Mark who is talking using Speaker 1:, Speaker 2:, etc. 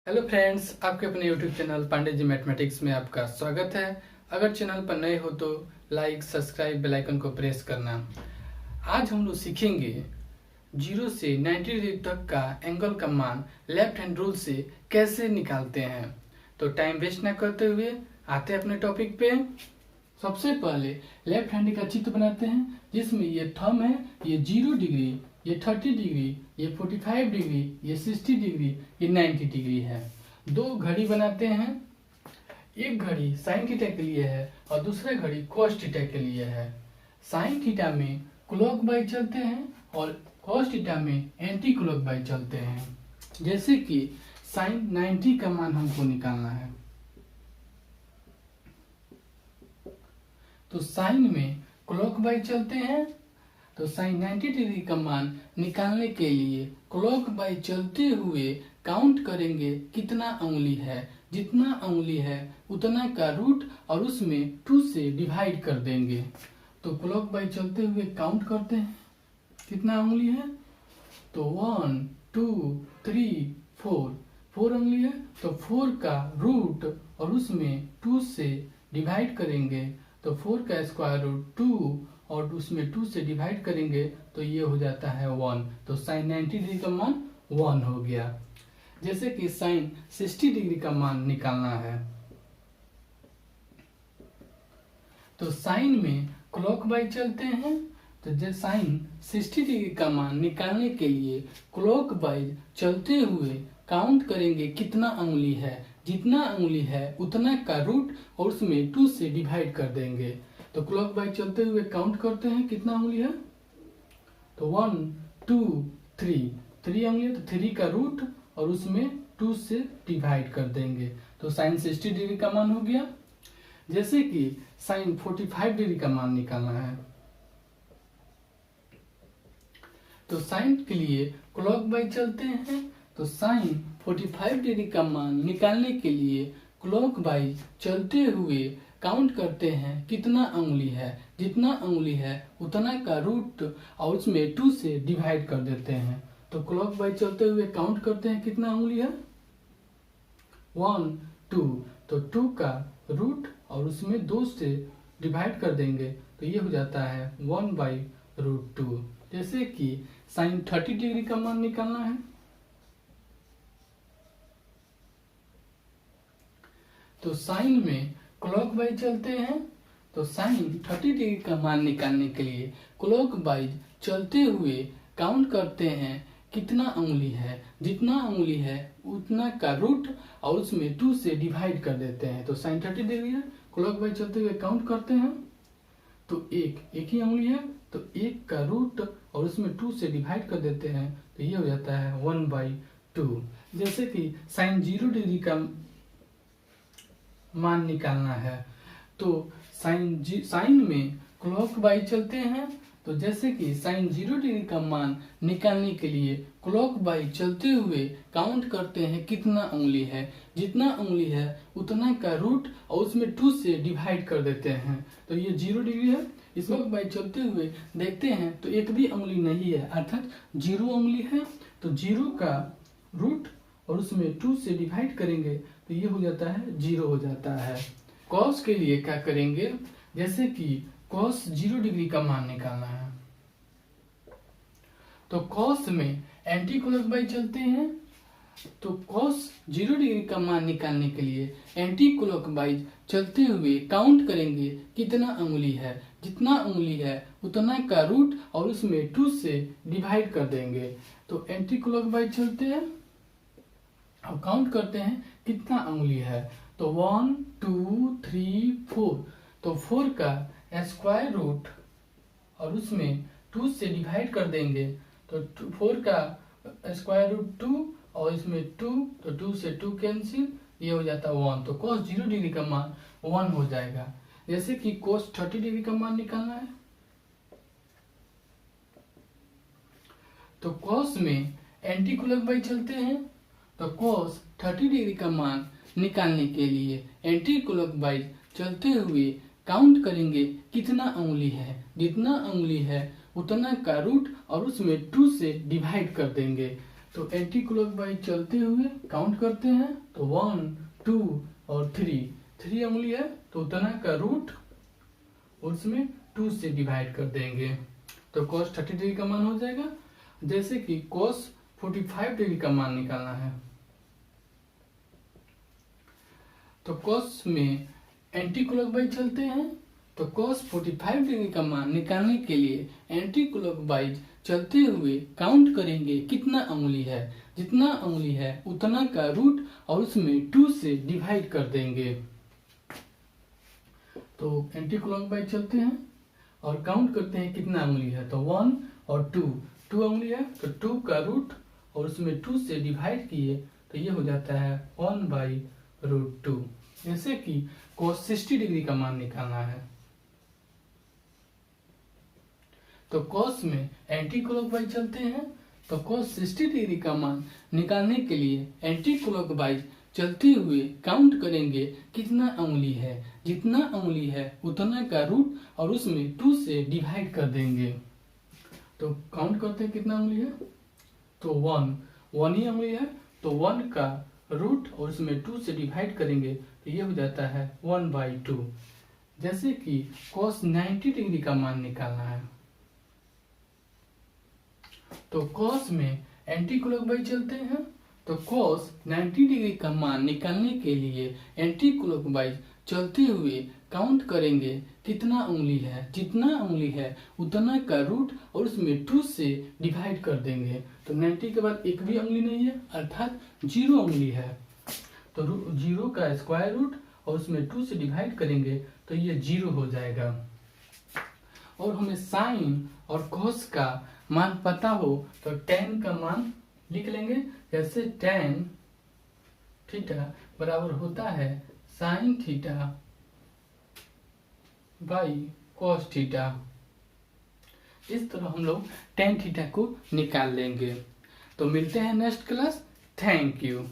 Speaker 1: Hello friends, आपके अपने YouTube channel Pandey ji mathematics में आपका स्वागत है। अगर चैनल पर नए हो तो लाइक, सब्सक्राइब, बेल आइकन को प्रेस करना। आज हम लोग सीखेंगे 0 से 90 डिग्री तक का एंगल का मान लेफ्ट हैंड रूल से कैसे निकालते हैं। तो टाइम वेस्ट ना करते हुए आते हैं अपने टॉपिक पे। सबसे पहले लेफ्ट हैंड का चित्र बनाते हैं, जिसमें ये थंब है, ये 0 डिग्री, ये 30 डिग्री, ये 45 डिग्री, ये 60 डिग्री, ये 90 डिग्री है। दो घड़ी बनाते हैं, एक घड़ी साइन थीटा के लिए है और दूसरा घड़ी कॉस थीटा के लिए है। साइन थीटा में क्लॉक वाइज चलते हैं और कॉस थीटा में एंटी क्लॉक वाइज चलते हैं। जैसे कि साइन 90 का मान हमको निकालना है, तो साइन में क्लॉक वाइज चलते हैं। तो साइन 90 डिग्री का मान निकालने के लिए क्लॉक वाइज चलते हुए काउंट करेंगे कितना उंगली है। जितना उंगली है उतना का रूट और उसमें 2 से डिवाइड कर देंगे। तो क्लॉक वाइज चलते हुए काउंट करते हैं कितना उंगली है। तो 1 2 3 4 4 उंगली है, तो 4 का रूट और उसमें 2 से डिवाइड करेंगे। तो 4 का स्क्वायर रूट 2 और उसमें 2 से डिवाइड करेंगे तो ये हो जाता है 1। तो साइन 90 डिग्री का मान 1 हो गया। जैसे कि साइन 60 डिग्री का मान निकालना है, तो साइन में क्लॉक वाइज चलते हैं। तो जैसे साइन 60 डिग्री का मान निकालने के लिए क्लॉक वाइज चलते हुए काउंट करेंगे कितना उंगली है। जितना उंगली है उतना का रूट और उसमें 2 से डिवाइड कर देंगे। तो क्लॉक वाइज चलते हुए काउंट करते हैं कितना उंगली है। तो 1 2 3 3 उंगली है, तो 3 का रूट और उसमें 2 से डिवाइड कर देंगे। तो साइन 60 डिग्री का मान हो गया। जैसे कि साइन 45 डिग्री का मान निकालना है, तो साइन के लिए क्लॉक वाइज चलते हैं। तो साइन 45 डिग्री का मान निकालने के लिए क्लॉक वाइज चलते हुए काउंट करते हैं कितना उंगली है। जितना उंगली है उतना का रूट और उसमें 2 से डिवाइड कर देते हैं। तो क्लॉक वाइज चलते हुए काउंट करते हैं कितना उंगली है। 1 2, तो 2 का रूट और उसमें 2 से डिवाइड कर देंगे तो ये हो जाता है 1/√2। जैसे कि साइन 30 डिग्री का मान निकालना है, तो साइन में क्लॉक वाइज चलते हैं। तो साइन 30 डिग्री का मान निकालने के लिए क्लॉक वाइज चलते हुए काउंट करते हैं कितना उंगली है। जितना उंगली है उतना का रूट और उसमें 2 से डिवाइड कर देते हैं। तो साइन 30 डिग्री है, क्लॉक वाइज चलते हुए काउंट करते हैं। तो एक ही उंगली है, तो 1 का रूट और उसमें 2 से डिवाइड कर देते हैं तो ये हो जाता है 1/2। जैसे कि साइन 0 डिग्री का मान निकालना है, तो साइन में क्लॉक वाइज चलते हैं। तो जैसे कि साइन 0 डिग्री का मान निकालने के लिए क्लॉक वाइज चलते हुए काउंट करते हैं कितना उंगली है। जितना उंगली है उतना का रूट और उसमें 2 से डिवाइड कर देते हैं। तो ये 0 डिग्री है। इस क्लॉक वाइज चलते हुए देखते हैं तो एक भी उंगली नहीं है, अर्थात 0 उंगली है। तो 0 का रूट और उसमें 2 से डिवाइड करेंगे तो ये हो जाता है 0 हो जाता है। कॉस के लिए क्या करेंगे, जैसे कि कॉस 0 डिग्री का मान निकालना है, तो कॉस में एंटी क्लॉक वाइज चलते हैं। तो कॉस 0 डिग्री का मान निकालने के लिए एंटी क्लॉक वाइज चलते हुए काउंट करेंगे कितना उंगली है। जितना उंगली है उतना का रूट और उसमें 2 से डिवाइड कर देंगे। तो एंटी क्लॉक वाइज चलते हैं और काउंट करते हैं कितना उंगली है। तो 1 2 3 4, तो 4 का स्क्वायर रूट और उसमें 2 से डिवाइड कर देंगे। तो 4 का स्क्वायर रूट 2 और इसमें 2, तो 2 से 2 कैंसिल, ये हो जाता है 1। तो cos 0 डिग्री का मान 1 हो जाएगा। जैसे कि cos 30 डिग्री का मान निकालना है, तो cos में एंटी क्लॉक वाइज चलते हैं। तो cos 30 डिग्री का मान निकालने के लिए एंटी क्लॉक वाइज चलते हुए काउंट करेंगे कितना उंगली है। जितना उंगली है उतना का रूट और उसमें 2 से डिवाइड कर देंगे। तो एंटी क्लॉकवाइज चलते हुए काउंट करते हैं तो 1 2 और 3 उंगली है तो उतना का रूट उसमें 2 से डिवाइड कर देंगे तो cos 30 डिग्री का मान हो जाएगा। जैसे कि cos 45 डिग्री का मान निकालना है तो cos में एंटी क्लॉकवाइज चलते हैं तो cos 45 डिग्री का मान निकालने के लिए एंटी क्लॉकवाइज चलते हुए काउंट करेंगे कितना उंगली है, जितना उंगली है उतना का रूट और उसमें 2 से डिवाइड कर देंगे। तो एंटी क्लॉकवाइज चलते हैं और काउंट करते हैं कितना उंगली है तो 1 और 2 उंगली है तो 2 का रूट और उसमें 2 से डिवाइड किए तो ये हो जाता है 1/√2। जैसे कि cos 60 डिग्री का मान निकालना है तो cos में एंटी क्लॉकवाइज चलते हैं तो cos 60 डिग्री का मान निकालने के लिए एंटी क्लॉकवाइज चलते हुए काउंट करेंगे कितना उंगली है, जितना उंगली है उतना का रूट और उसमें 2 से डिवाइड कर देंगे। तो काउंट करते हैं कितना उंगली है तो 1 ही उंगली है तो 1 का रूट और उसमें 2 से डिवाइड करेंगे तो ये हो जाता है 1/2। जैसे कि cos 90 डिग्री का मान निकालना है तो cos में एंटी क्लॉकवाइज चलते हैं तो cos 90 डिग्री का मान निकालने के लिए एंटी क्लॉकवाइज चलते हुए काउंट करेंगे कितना उंगली है, जितना उंगली है उतना का रूट और उसमें 2 से डिवाइड कर देंगे। तो 90 के बाद एक भी उंगली नहीं है अर्थात 0 उंगली है तो 0 का स्क्वायर रूट और उसमें 2 से डिवाइड करेंगे तो ये 0 हो जाएगा। और हमें साइन और cos का मान पता हो तो tan का मान लिख लेंगे। जैसे tan थीटा बराबर होता है sin theta by cos theta. इस तरह हम लोग tan थीटा को निकाल लेंगे। तो मिलते हैं नेक्स्ट क्लास। Thank you.